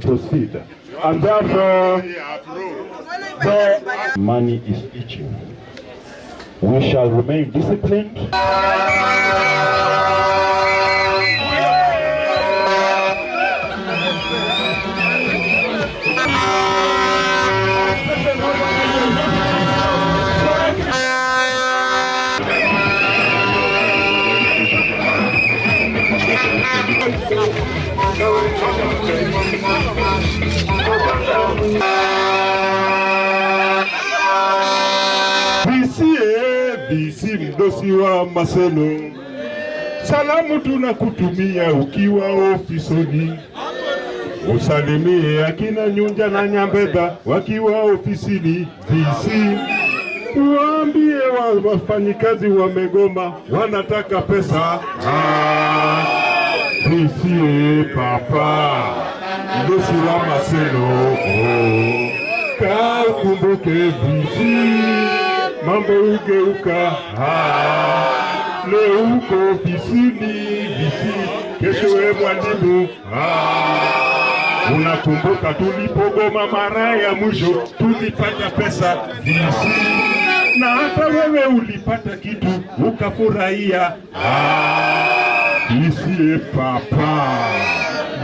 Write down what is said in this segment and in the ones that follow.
Proceed. And therefore, the money is itching. We shall remain disciplined. Visi mdosi wa Maseno, salamu tunakutumia ukiwa ofisini. Usalimie akina Nyunja na Nyambedha wakiwa ofisini. Visi waambie wafanyikazi wamegoma, wanataka pesa. Visi papa mdosi wa Maseno, kumbuke visi mambo ugeuka. Leo uko ofisini visi, kesho we mwalimu. Unakumbuka tulipogoma mara ya mwisho tulipata pesa visi, na hata wewe ulipata kitu ukafurahia. Visi papa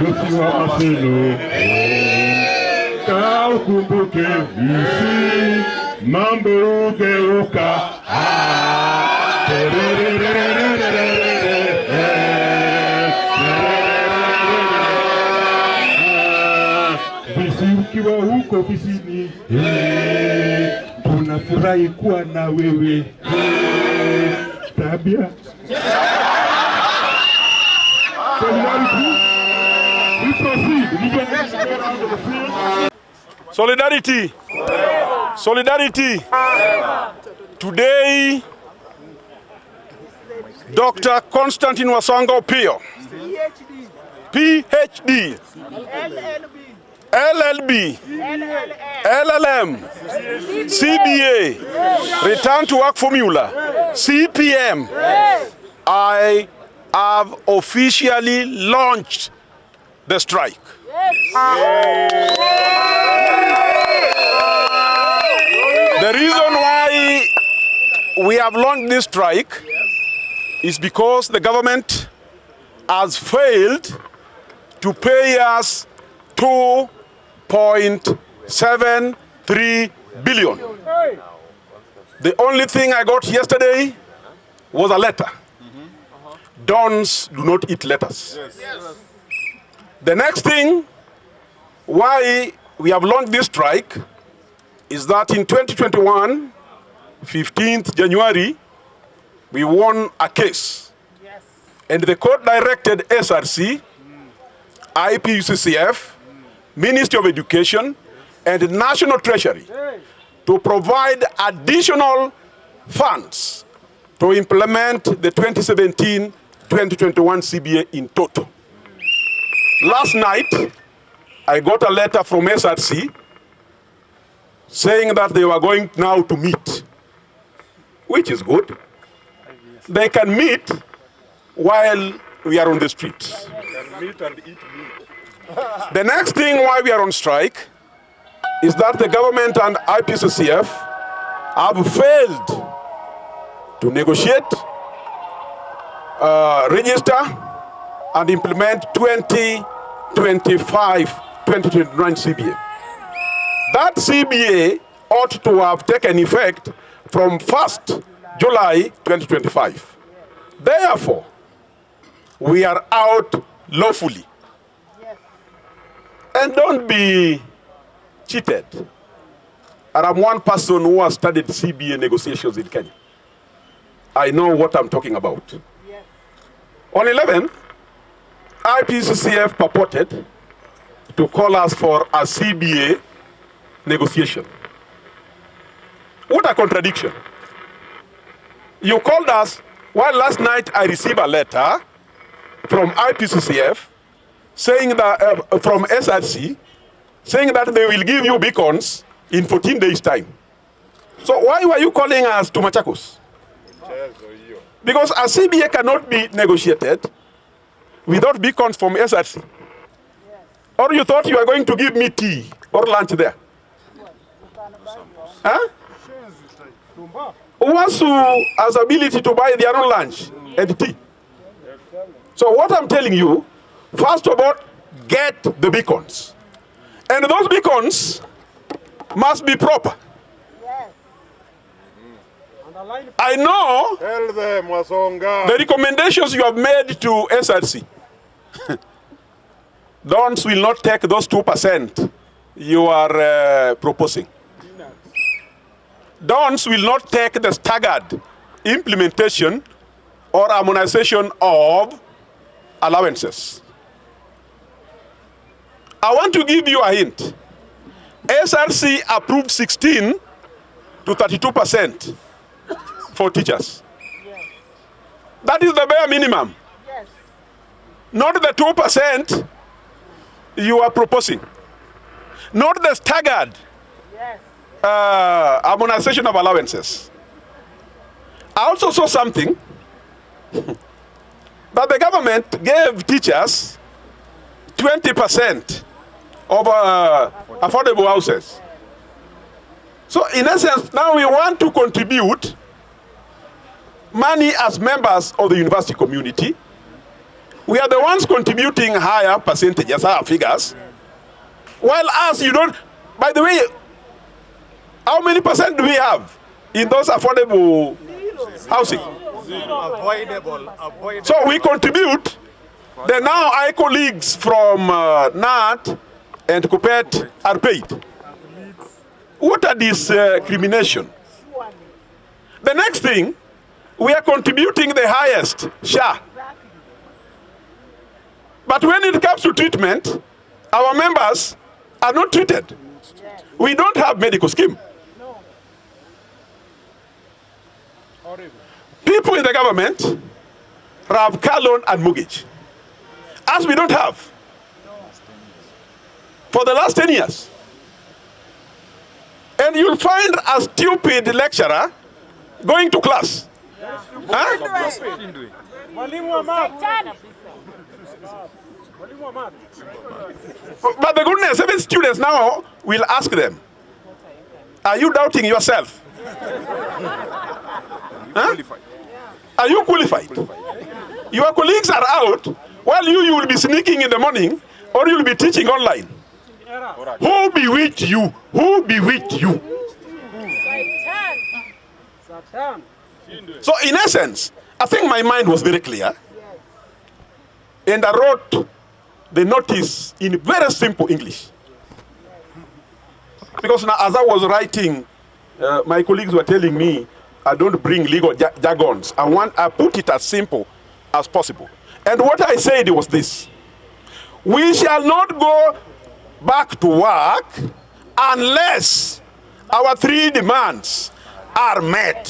dosi wa Maseno, ukumbuke visi mambo ugeuka. Visi ukiwa huko ofisini, tunafurahi kuwa na wewe. Tabia solidarity. Solidarity. Today, Dr. Constantine Wasonga Opio, PhD, LLB, LLM, CBA, Return to Work Formula, CPM. I have officially launched the strike. The reason why we have launched this strike is because the government has failed to pay us 2.73 billion. The only thing I got yesterday was a letter. Dons do not eat letters. The next thing why we have launched this strike is that in 2021, 15th January, we won a case. And the court directed SRC, IPUCCF, Ministry of Education, and National Treasury to provide additional funds to implement the 2017-2021 CBA in total. Last night, I got a letter from SRC saying that they were going now to meet, which is good. They can meet while we are on the streets. They can meet and eat meat. The next thing why we are on strike is that the government and IPCCF have failed to negotiate, register, and implement 2025-2029 CBA. That CBA ought to have taken effect from 1st July 2025. Therefore, we are out lawfully. And don't be cheated. And I'm one person who has studied CBA negotiations in Kenya. I know what I'm talking about. Yes. On 11, IPCCF purported to call us for a CBA negotiation. What a contradiction. You called us, while last night I received a letter from IPCCF saying that, from SRC, saying that they will give you beacons in 14 days' time. So why were you calling us to Machakos? Because a CBA cannot be negotiated without beacons from SRC. Or you thought you were going to give me tea or lunch there? Huh? Who wants to has ability to buy their own lunch and tea? So what I'm telling you, first of all, get the beacons. And those beacons must be proper. Yes. I know Tell them, Wasonga. the recommendations you have made to SRC. Dons will not take those 2% you are proposing. Dons will not take the staggered implementation or harmonization of allowances. I want to give you a hint. SRC approved 16 to 32% for teachers. Yes. That is the bare minimum. Yes. Not the 2% you are proposing. Not the staggered harmonization of allowances. I also saw something that the government gave teachers 20% of affordable houses. So in essence, now we want to contribute money as members of the university community. We are the ones contributing higher percentages, higher figures. While us, you don't. By the way, how many percent do we have in those affordable housing? Avoidable. So we contribute. The now I colleagues from NAT and Kupet are paid. What are discrimination? The next thing, we are contributing the highest share. But when it comes to treatment, our members are not treated. We don't have medical scheme. People in the government have car loan and mortgage. As we don't have. For the last 10 years. And you'll find a stupid lecturer going to class. Huh? But the goodness, even students now will ask them, are you doubting yourself? Huh? Are you qualified? Your colleagues are out, while you will be sneaking in the morning, or you'll be teaching online. Who bewitched you? Who bewitched you? Satan. So in essence, I think my mind was very clear. And I wrote the notice in very simple English. Because now, as I was writing, my colleagues were telling me, I don't bring legal jargons. I put it as simple as possible. And what I said was this: we shall not go back to work unless our 3 demands are met.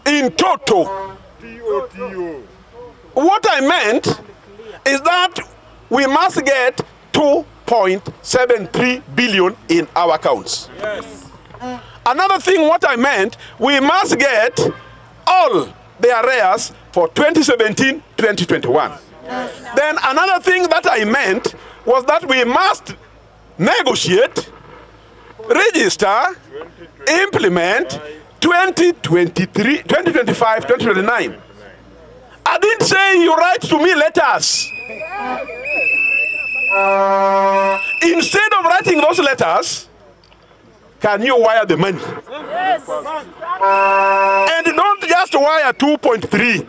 In total. What I meant is that we must get 2.73 billion in our accounts. Yes. Another thing, what I meant, we must get all the arrears for 2017-2021. Then another thing that I meant was that we must negotiate, register, implement 2023, 2025, 2029. I didn't say you write to me letters. Instead of writing those letters, can you wire the money? Yes. And don't just wire 2.3,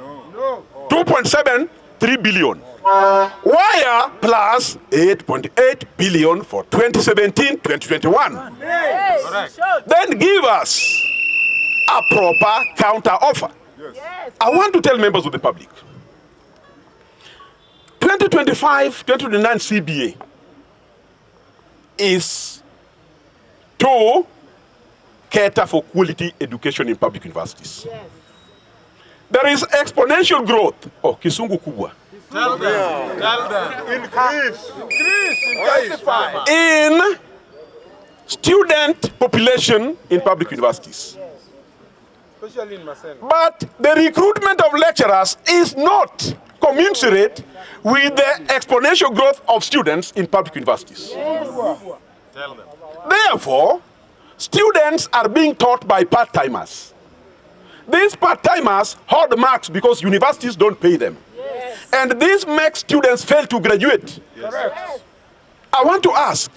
2.73 billion. Wire plus 8.8 billion for 2017-2021. Yes. Then give us a proper counter offer. Yes. I want to tell members of the public, 2025-2029 CBA is to cater for quality education in public universities. Yes. There is exponential growth. Oh, kisungu kubwa. Tell them. Tell them. Increase. Intensify. In student population in public universities. Especially in Masen. But the recruitment of lecturers is not commensurate with the exponential growth of students in public universities. Tell them. Therefore, students are being taught by part-timers. These part-timers hold marks because universities don't pay them. Yes. And this makes students fail to graduate. Correct. I want to ask,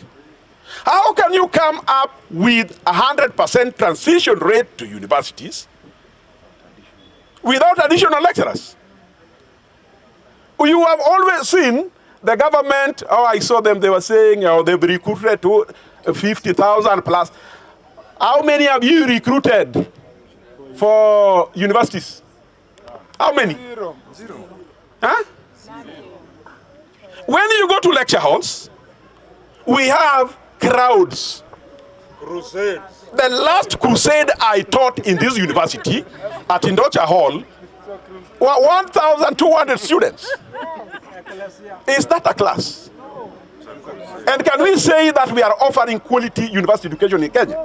how can you come up with 100% transition rate to universities without additional lecturers? You have always seen the government, I saw them, they were saying, they've recruited to 50,000 plus. How many have you recruited for universities? How many? Zero. Huh? When you go to lecture halls, we have crowds. Crusades. The last crusade I taught in this university at Indocha Hall were 1,200 students. Is that a class? And can we say that we are offering quality university education in Kenya?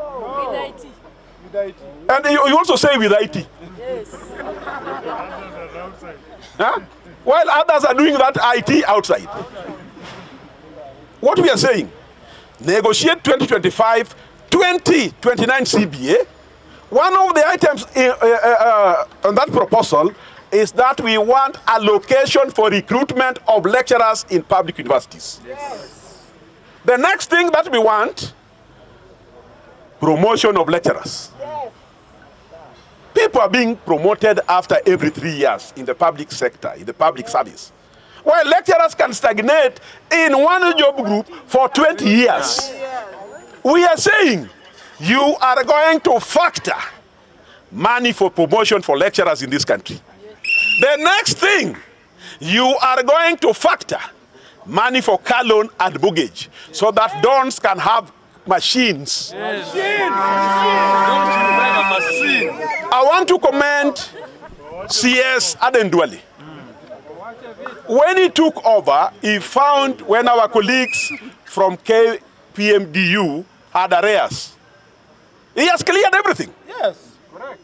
With IT. And you also say with IT. Yes. Huh? While others are doing that IT outside. What we are saying, negotiate 2025, 2029 CBA. One of the items on that proposal is that we want allocation for recruitment of lecturers in public universities. Yes. The next thing that we want, promotion of lecturers. Yes. People are being promoted after every 3 years in the public sector, in the public service. While lecturers can stagnate in one job group for 20 years. We are saying you are going to factor money for promotion for lecturers in this country. The next thing, you are going to factor money for car loan and mortgage so that dons can have machines. I want to commend CS Adendwale. When he took over, he found when our colleagues from KPMDU had arrears. He has cleared everything. Yes. Correct.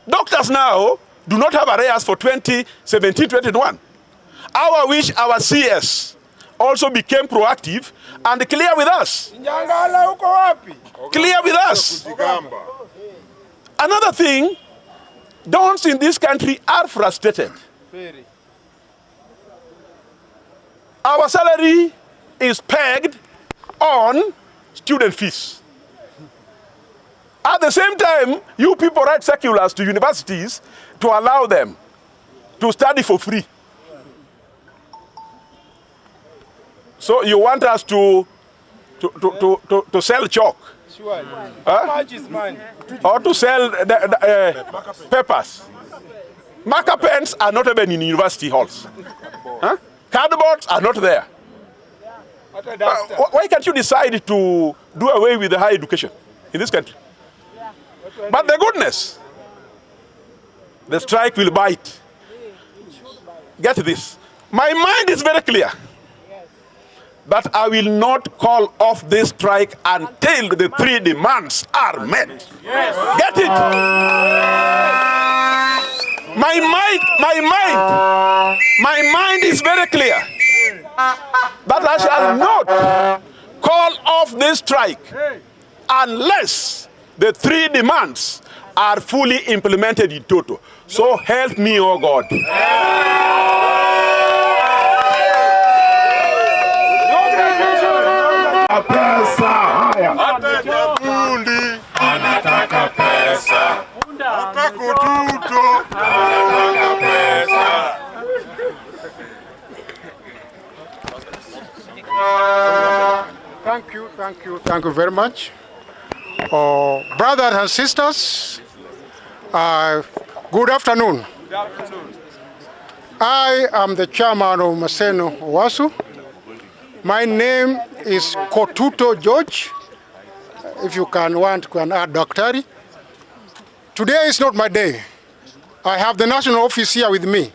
Doctors now do not have arrears for 2017-2021. I wish our CS also became proactive and clear with us. Njangala uko wapi? Clear with us. Another thing, dons in this country are frustrated. Very. Our salary is pegged on student fees. At the same time, you people write circulars to universities to allow them to study for free. So you want us to sell chalk? Sure. Huh? How much is money? Or to sell papers? Marker pens are not even in university halls. Huh? Cardboards are not there. Why can't you decide to do away with the higher education in this country? But the goodness, the strike will bite. Get this. My mind is very clear that I will not call off this strike until the 3 demands are met. Get it? my mind is very clear that I shall not call off this strike unless the 3 demands are fully implemented in total. So help me, oh God. Pesa haya. Anataka pesa. Anataka ututo. Anataka pesa. Thank you very much. Brothers and sisters, good afternoon. Good afternoon. I am the chairman of Maseno Owasu. My name is Kotuto George. If you can add Doctor. Today is not my day. I have the national office here with me.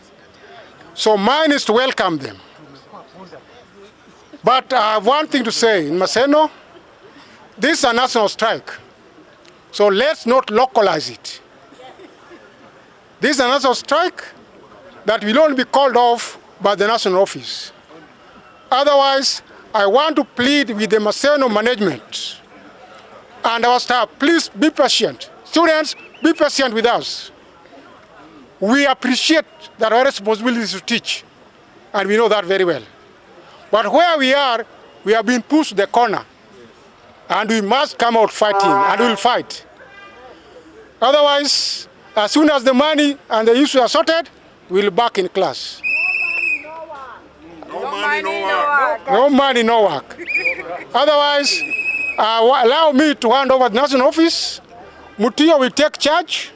So mine is to welcome them. But I have one thing to say. In Maseno, this is a national strike. So let's not localize it. This is a national strike that will only be called off by the national office. Otherwise, I want to plead with the Maseno management and our staff, please be patient. Students, be patient with us. We appreciate that our responsibility is to teach, and we know that very well. But where we are, we have been pushed to the corner, and we must come out fighting, and we will fight. Otherwise, as soon as the money and the issues are sorted, we'll be back in class. No money, no work. No money, no work. Otherwise, allow me to hand over the national office. Mutio will take charge,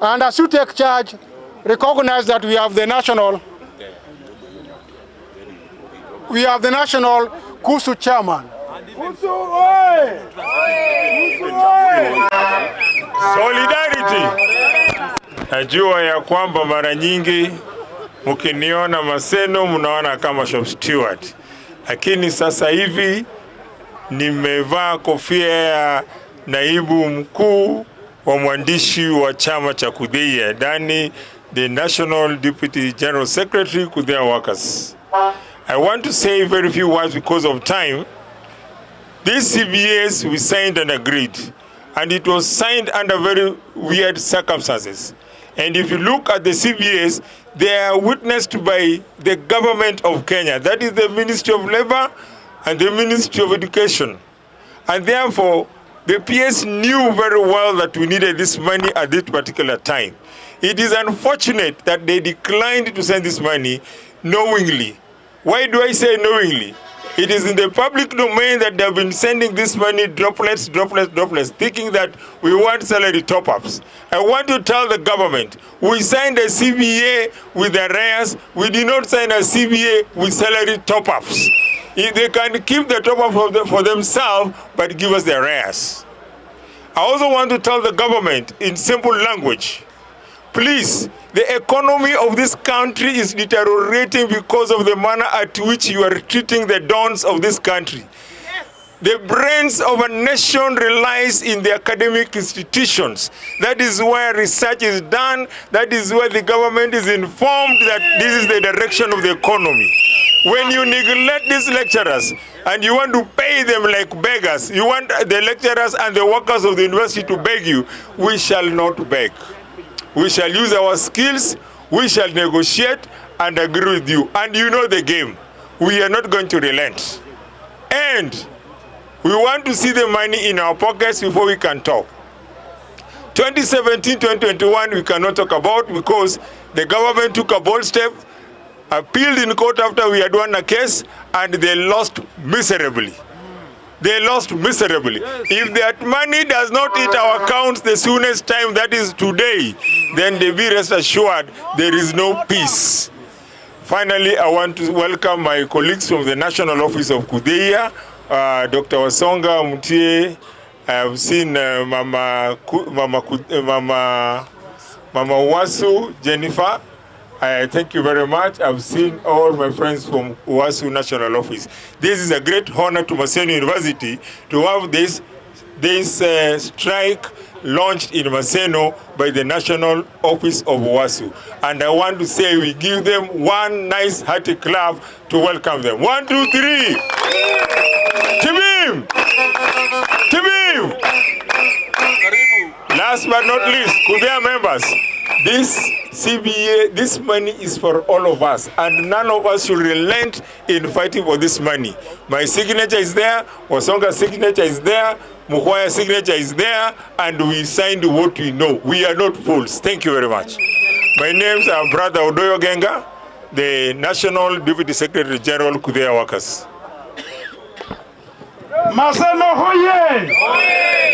and as you take charge, recognize that we have the national KUSU chairman. KUSU oye! KUSU oye! Solidarity. Najua ya kwamba mara nyingi mkiniona Maseno mnaona kama shop steward, lakini sasa hivi nimevaa kofia ya naibu mkuu wa mwandishi wa chama cha KUDEIA, Dani, the National Deputy General Secretary, KUDEIA Workers. I want to say very few words because of time. This Cbas we signed and agreed, and it was signed under very weird circumstances. And if you look at the Cbas, they are witnessed by the government of Kenya. That is the Ministry of Labor and the Ministry of Education. And therefore, the PS knew very well that we needed this money at this particular time. It is unfortunate that they declined to send this money knowingly. Why do I say knowingly? It is in the public domain that they have been sending this money droplets, thinking that we want salary top-ups. I want to tell the government, we signed a CBA with arrears. We did not sign a CBA with salary top-ups. If they can keep the top-up for themselves, but give us the arrears. I also want to tell the government in simple language, please, the economy of this country is deteriorating because of the manner at which you are treating the dons of this country. Yes. The brains of a nation relies in the academic institutions. That is where research is done. That is where the government is informed that this is the direction of the economy. When you neglect these lecturers and you want to pay them like beggars, you want the lecturers and the workers of the university to beg you, we shall not beg. We shall use our skills, we shall negotiate and agree with you. And you know the game. We are not going to relent. And we want to see the money in our pockets before we can talk. 2017, 2021 we cannot talk about because the government took a bold step, appealed in court after we had won a case, and they lost miserably. They lost miserably. If that money does not hit our accounts the soonest time, that is today, then they be rest assured there is no peace. Finally, I want to welcome my colleagues from the National Office of KUDEIA, Dr. Wasonga Mutie. I have seen Mama Owasu, Jennifer. Thank you very much. I've seen all my friends from Owasu National Office. This is a great honor to Maseno University to have this strike launched in Maseno by the National Office of WASU. And I want to say we give them one nice hearty clap to welcome them. 1, 2, 3. Tibim! Tibim! Last but not least, Kudea members, this CBA, this money is for all of us, and none of us should relent in fighting for this money. My signature is there, Wasonga's signature is there, Mukwaya's signature is there, and we signed what we know. We are not fools. Thank you very much. My name is Brother Odoyo Genga, the National Deputy Secretary General, Kudea Workers. Maseno hoye!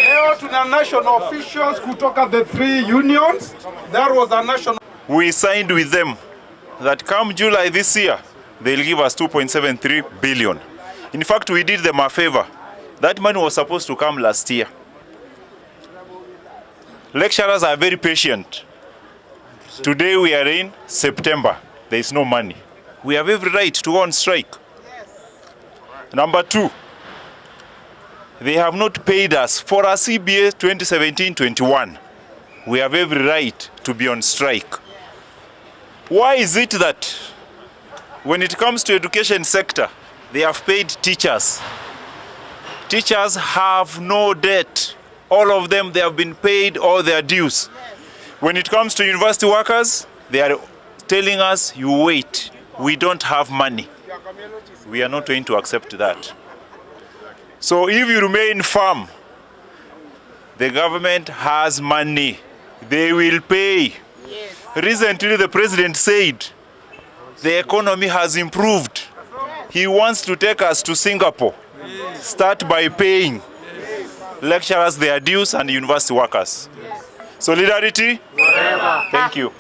Leo tuna national officials kutoka the 3 unions. There was a national. We signed with them that come July this year, they'll give us 2.73 billion. In fact, we did them a favor. That money was supposed to come last year. Lecturers are very patient. Today we are in September. There is no money. We have every right to go on strike. Number 2, they have not paid us for our Cbas 2017-21. We have every right to be on strike. Why is it that when it comes to education sector, they have paid teachers? Teachers have no debt. All of them, they have been paid all their dues. When it comes to university workers, they are telling us, you wait, we don't have money. We are not going to accept that. So if you remain firm, the government has money. They will pay. Yes. Recently, the president said the economy has improved. He wants to take us to Singapore. Yes. Start by paying lecturers their dues and university workers. Yes. Solidarity? Forever. Thank you.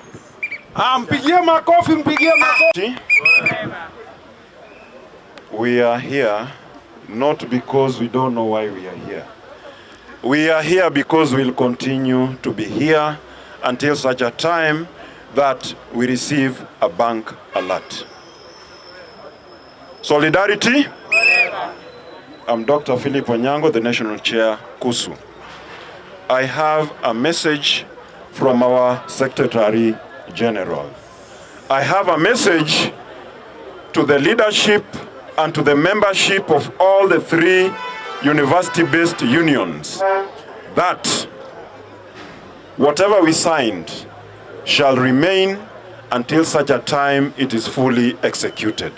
Mpigie makofi, mpigie makofi. We are here not because we don't know why we are here. We are here because we'll continue to be here until such a time that we receive a bank alert. Solidarity? I'm Dr. Philip Onyango, the National Chair, KUSU. I have a message from our Secretary General. I have a message to the leadership and to the membership of all the 3 university-based unions that whatever we signed shall remain until such a time it is fully executed.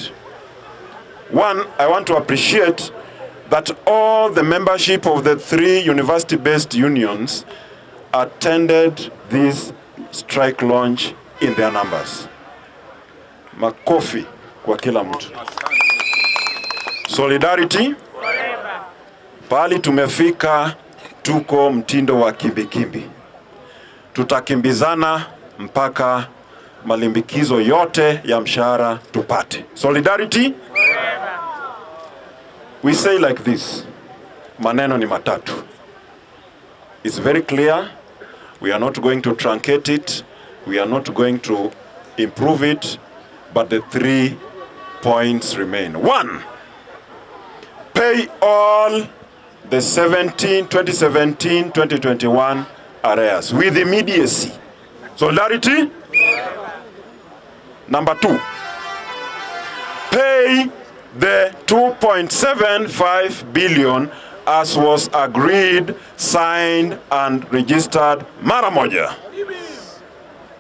One, I want to appreciate that all the membership of the 3 university-based unions attended this strike launch in their numbers. Makofi kwa kila mtu. Solidarity. Pali tumefika, tuko mtindo wa kimbikimbi. Tutakimbizana mpaka malimbikizo yote ya mshahara tupate. Solidarity. We say like this, maneno ni matatu. It's very clear. We are not going to truncate it. We are not going to improve it. But the 3 points remain. 1, pay all the 2017-2021 arrears with immediacy. Solidarity. Number 2, pay the 2.75 billion as was agreed, signed and registered mara moja.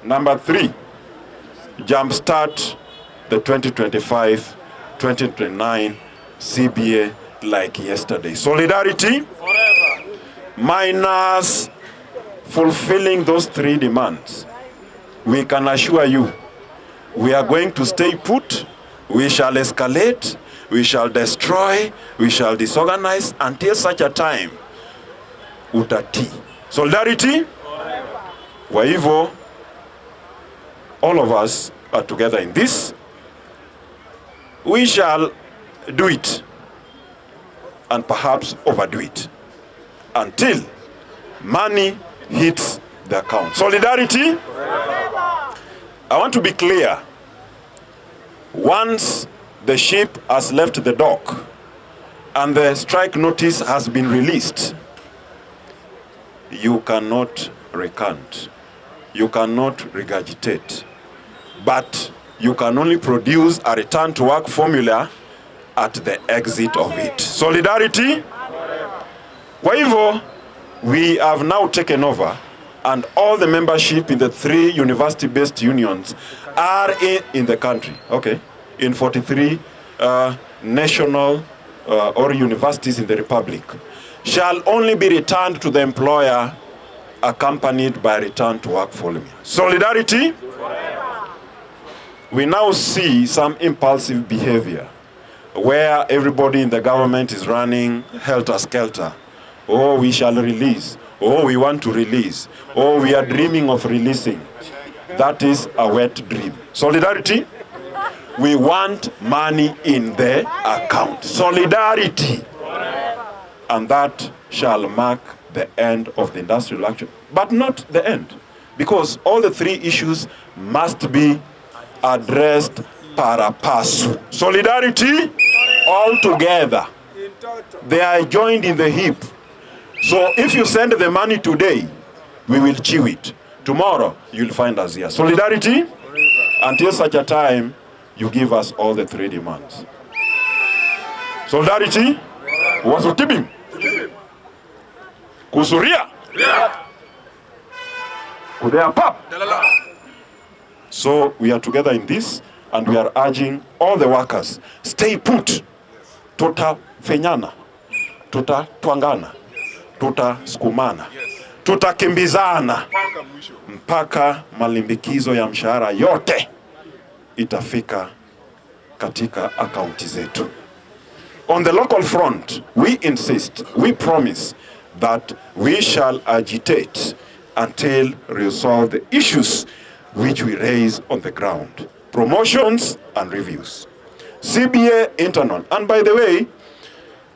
Number 3, jumpstart the 2025-2029 CBA like yesterday. Solidarity. Forever. Minus fulfilling those 3 demands. We can assure you, we are going to stay put, we shall escalate, we shall destroy, we shall disorganize until such a time utati. Solidarity. Kwa hivyo, all of us are together in this. We shall do it and perhaps overdo it until money hits the account. Solidarity. I want to be clear. Once the ship has left the dock and the strike notice has been released, you cannot recant, you cannot regurgitate, but you can only produce a return to work formula at the exit of it. Solidarity? Kwa hivyo, we have now taken over, and all the membership in the 3 university-based unions are in the country, okay, in 43 national or universities in the Republic, shall only be returned to the employer accompanied by return to work formula. Solidarity? We now see some impulsive behavior where everybody in the government is running helter-skelter. Oh, we shall release. Oh, we want to release. Oh, we are dreaming of releasing. That is a wet dream. Solidarity? We want money in the account. Solidarity. And that shall mark the end of the industrial action. But not the end. Because all the 3 issues must be addressed para passu. Solidarity? All together. They are joined in the hip. So if you send the money today, we will chew it. Tomorrow, you'll find us here. Solidarity? Until such a time, you give us all the 3 demands. Solidarity? What's with tipping? Kusuria? Kudea pap? So we are together in this, and we are urging all the workers, stay put. Tuta fenyana, tuta twangana, tuta skumana, tuta kimbizana, mpaka malimbikizo ya mshahara yote itafika katika akaunti zetu. On the local front, we insist, we promise that we shall agitate until resolve the issues which we raise on the ground. Promotions and reviews. CBA internal. And by the way,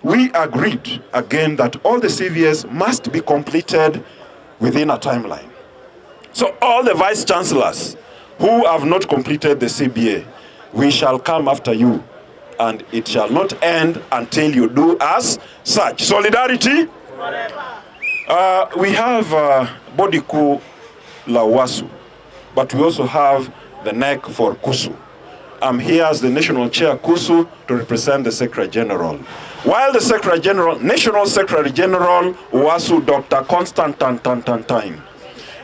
we agreed again that all the CVS must be completed within a timeline. So all the vice chancellors who have not completed the CBA, we shall come after you, and it shall not end until you do as such. Solidarity? We have body kuu la Wasu, but we also have the neck for KUSU. I'm here as the National Chair KUSU to represent the Secretary General. While the Secretary General, National Secretary General Wasu, Dr. Constantine,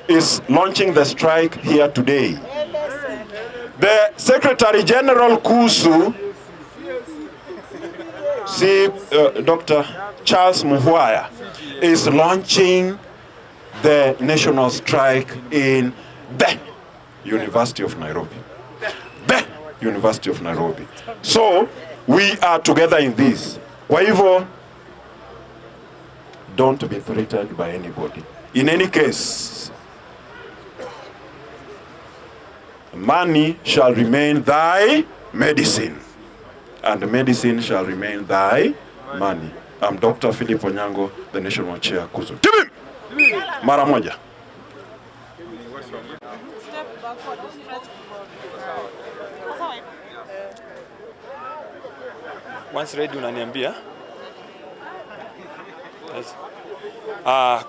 is launching the strike here today. The Secretary General KUSU, Dr. Charles Muhwaya, is launching the national strike in the University of Nairobi. The University of Nairobi. So, we are together in this. Kwa hivyo, don't be threatened by anybody. In any case, money shall remain thy medicine, and medicine shall remain thy money. I'm Dr. Philip Onyango, the National Chair KUSU. Tibim! Mara moja. Once ready unaniambia? Yes.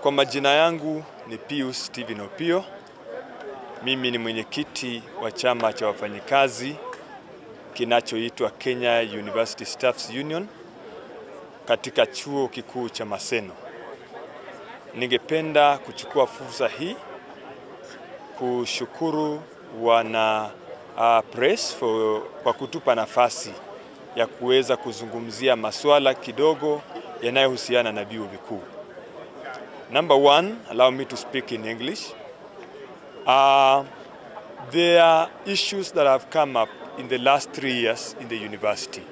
Kwa majina yangu ni Pius Steven Opio. Mimi ni mwenyekiti wa chama cha wafanyikazi kinachoitwa Kenya University Staffs Union katika chuo kikuu cha Maseno. Ningependa kuchukua fursa hii kushukuru wana press kwa kutupa nafasi ya kuweza kuzungumzia masuala kidogo yanayohusiana na vyuo vikuu. Number one, allow me to speak in English. There are issues that have come up in the last 3 years in the university.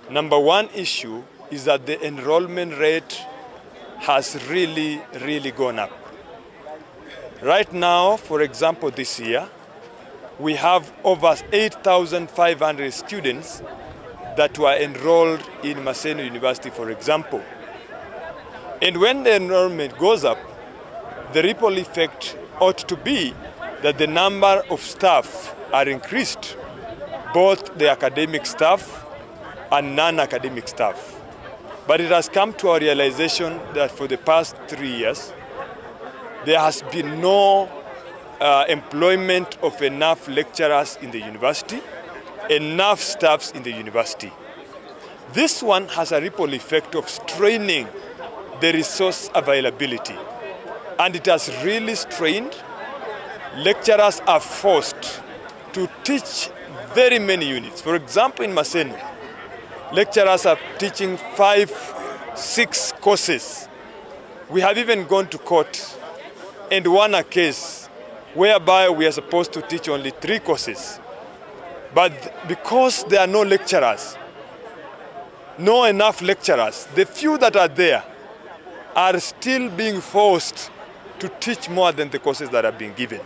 Number one issue is that the enrollment rate has really gone up. Right now, for example, this year, we have over 8,500 students that were enrolled in Maseno University, for example. And when the enrollment goes up, the ripple effect ought to be that the number of staff are increased, both the academic staff and non-academic staff. But it has come to our realization that for the past 3 years, there has been no employment of enough lecturers in the university, enough staffs in the university. This one has a ripple effect of straining the resource availability, and it has really strained. Lecturers are forced to teach very many units. For example, in Maseno, lecturers are teaching 5-6 courses. We have even gone to court and won a case whereby we are supposed to teach only 3 courses. But because there are no lecturers, no enough lecturers, the few that are there are still being forced to teach more than the courses that are being given.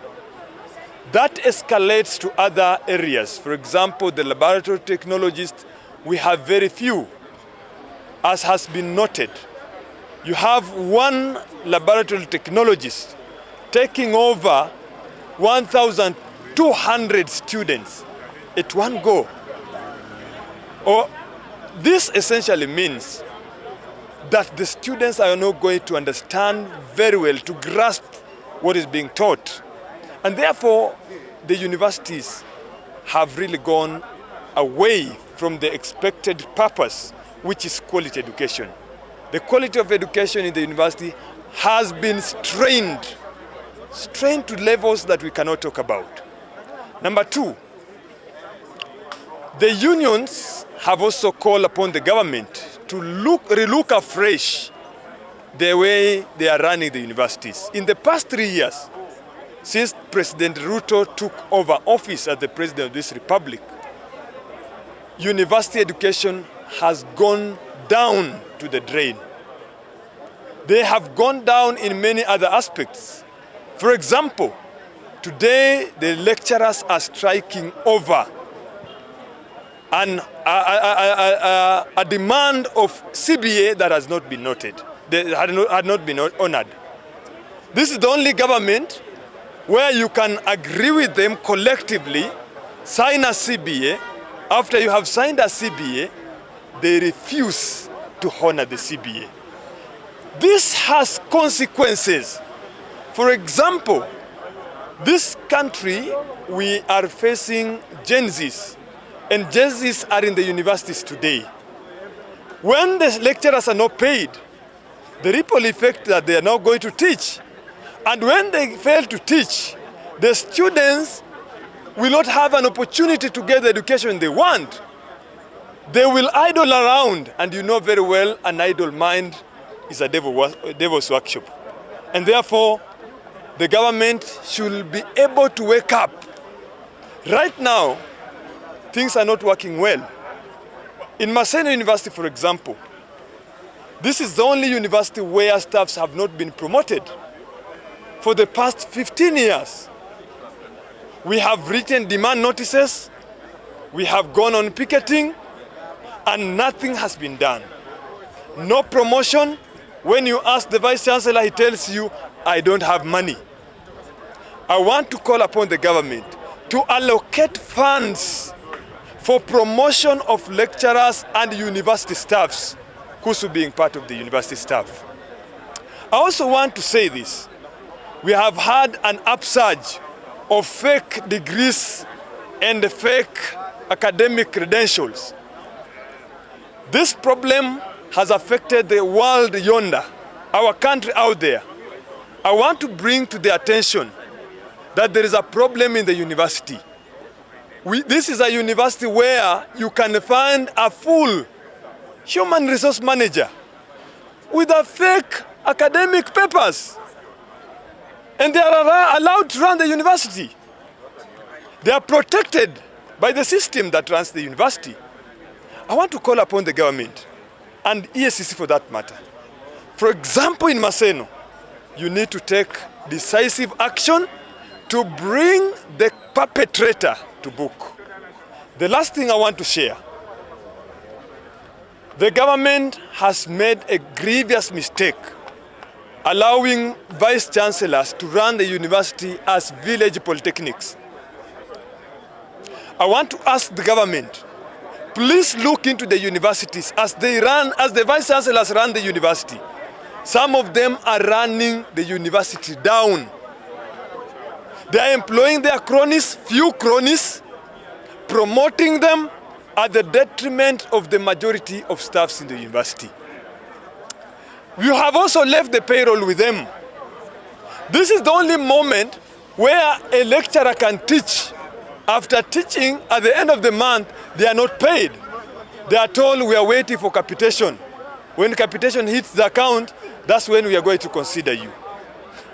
That escalates to other areas. For example, the laboratory technologists, we have very few, as has been noted. You have one laboratory technologist taking over 1,200 students at one go. This essentially means that the students are not going to understand very well, to grasp what is being taught. And therefore, the universities have really gone away from the expected purpose, which is quality education. The quality of education in the university has been strained to levels that we cannot talk about. Number 2, the unions have also called upon the government to relook afresh the way they are running the universities. In the past 3 years, since President Ruto took over office as the president of this republic, university education has gone down to the drain. They have gone down in many other aspects. For example, today the lecturers are striking over a demand of CBA that has not been noted, had not been honored. This is the only government where you can agree with them collectively, sign a CBA. After you have signed a CBA, they refuse to honor the CBA. This has consequences. For example, this country, we are facing Gen Zs, and Gen Zs are in the universities today. When the lecturers are not paid, the ripple effect that they are now going to teach, and when they fail to teach, the students will not have an opportunity to get the education they want. They will idle around, and you know very well an idle mind is a devil's workshop. And therefore, the government should be able to wake up. Right now, things are not working well. In Maseno University, for example, this is the only university where staffs have not been promoted. For the past 15 years, we have written demand notices, we have gone on picketing, and nothing has been done. No promotion. When you ask the Vice Chancellor, he tells you, I don't have money. I want to call upon the government to allocate funds for promotion of lecturers and university staffs, KUSU being part of the university staff. I also want to say this. We have had an upsurge of fake degrees and fake academic credentials. This problem has affected the world yonder, our country out there. I want to bring to their attention that there is a problem in the university. This is a university where you can find a full human resource manager with a fake academic papers. And they are allowed to run the university. They are protected by the system that runs the university. I want to call upon the government and ESCC for that matter. For example, in Maseno, you need to take decisive action to bring the perpetrator to book. The last thing I want to share, the government has made a grievous mistake allowing vice chancellors to run the university as village polytechnics. I want to ask the government, please look into the universities as the vice chancellors run the university. Some of them are running the university down. They are employing their cronies, few cronies, promoting them at the detriment of the majority of staffs in the university. We have also left the payroll with them. This is the only moment where a lecturer can teach. After teaching, at the end of the month, they are not paid. They are told we are waiting for capitation. When capitation hits the account, that's when we are going to consider you.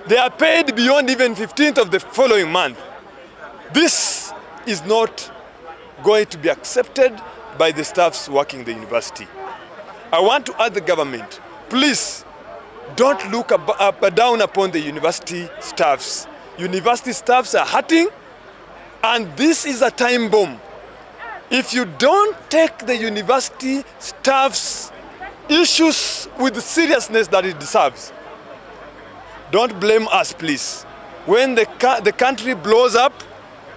They are paid beyond even 15th of the following month. This is not going to be accepted by the staffs working the university. I want to ask the government, please don't look up down upon the university staffs. University staffs are hurting, and this is a time bomb. If you don't take the university staffs' issues with the seriousness that it deserves, don't blame us, please. When the country blows up,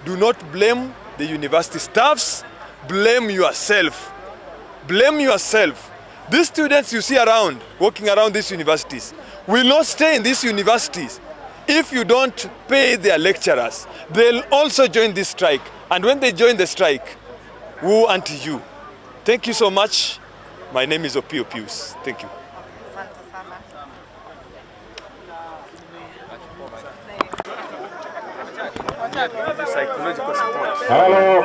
do not blame the university staffs, blame yourself. Blame yourself. These students you see around, walking around these universities, will not stay in these universities. If you don't pay their lecturers, they'll also join this strike. And when they join the strike, woe unto you. Thank you so much. My name is Opio Pius. Thank you. Psychological support. Hello.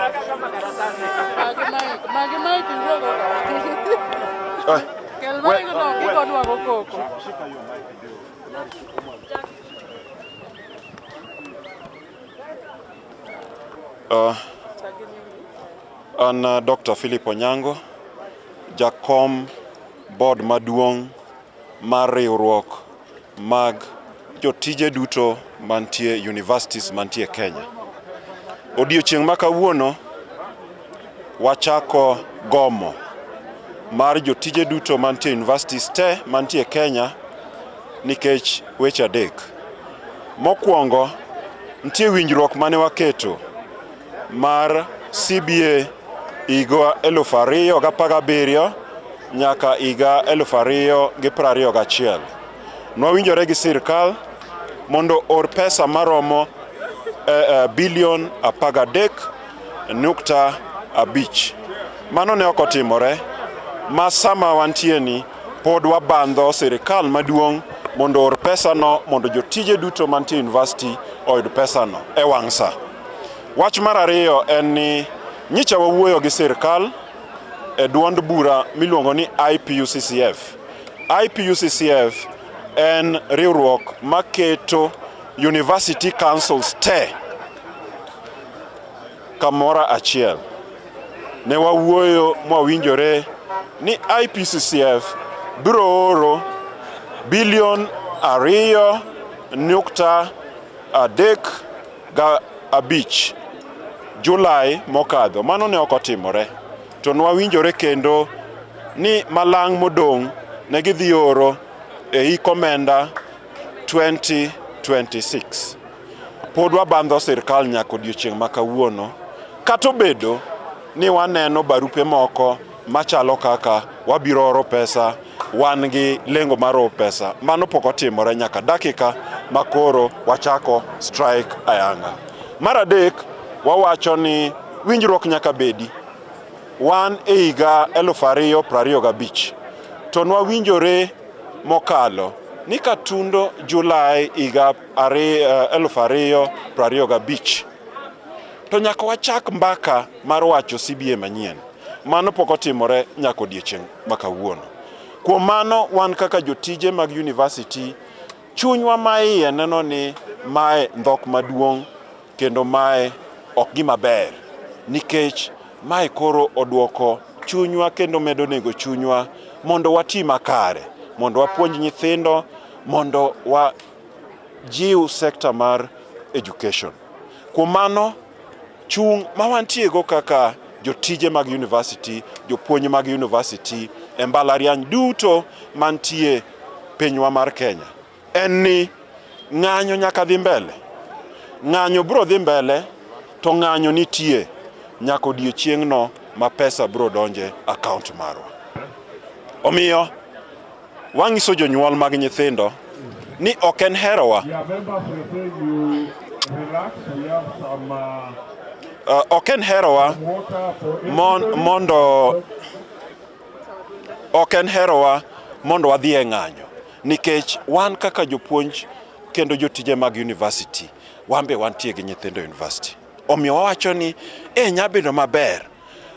An Dr. Philip Onyango, jakom board maduong' mar riwruok mag jotije duto mantie universities mantie Kenya. Odiochieng' ma kawuono wachako gomo mar jotije duto mantie universities te mantie Kenya nikech weche adek. Mokwongo, nitie winjruok mane waketo mar CBA higa 2017 nyaka higa 2021. Nwawinjore gi sirkal mondo or pesa maromo bilion 13.5. Mano ne ok otimore. Ma sama wantie ni pod wabandho sirkal maduong' mondo or pesa no mondo jotije duto mantie university oyud pesa no e wang' sa. Wach mar ariyo en ni nyicha wawuoyo gi sirkal e duond bura miluongo ni IPUCCF. IPUCCF en riwruok maketo university councils te kamora achiel. Ne wawuoyo mwawinjore ni IPUCCF biro oro bilion 2.35 Julai mokadho. Mano ne ok otimore. To nwawinjore kendo ni malang' modong' ne gidhi oro e hik omenda 2026. Pod wabandho sirkal nyaka odiochieng' ma kawuono. Kata obedo ni waneno barupe moko machalo kaka wabiro oro pesa, wan gi lengo mar oro pesa. Mano pok otimore nyaka dakika makoro wachako strike ayanga. Mar adek, wawacho ni winjruok nyaka bedi. Wan e higa 2025. To nwawinjore mokalo ni katundo Julai higa 2025. To nyaka wachak mbaka mar wacho CBA manyien. Mano pok otimore nyaka odiochieng' ma kawuono. Kuom mano, wan kaka jotije mag university, chunywa maiye neno ni mae ndhok maduong' kendo mae ok gima ber. Nikech mae koro oduoko chunywa kendo medo nego chunywa mondo wati makare, mondo wapuonj nyithindo, mondo wajiw sekta mar education. Kuom mano, chung' ma wantiego kaka jotije mag university, jopuonj mag university, e mbalariany duto mantie pinywa mar Kenya, en ni ng'anyo nyaka dhi mbele. Ng'anyo bro dhi mbele, to ng'anyo nitie nyaka odiochieng'no ma pesa bro donje account marwa. Omiyo wangiso jonyuol mag nyithindo ni ok en herowa. Ok en herowa mondo wadhi e ng'anyo, nikech wan kaka jopuonj kendo jotije mag university, wan be wantie gi nyithindo university. Omiyo wawacho ni nyabedo maber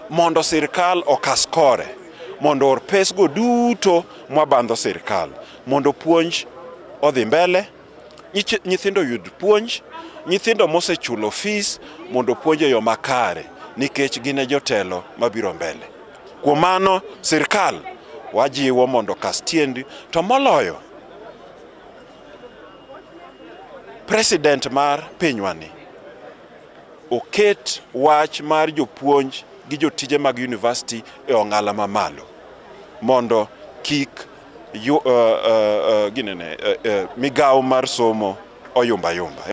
mondo sirkal okas kore, mondo or pesgo duto mwabandho sirkal, mondo puonj odhi mbele, nyithindo yud puonj, nyithindo mosechulo fees mondo puonj e yo makare, nikech gine jotelo mabiro mbele. Kuom mano sirkal wajiwo mondo kas tiendi, to moloyo president mar pinywani oket wach mar jopuonj gi jotije mag university e ong'ala mamalo, mondo kik migawo mar somo oyumba yumba.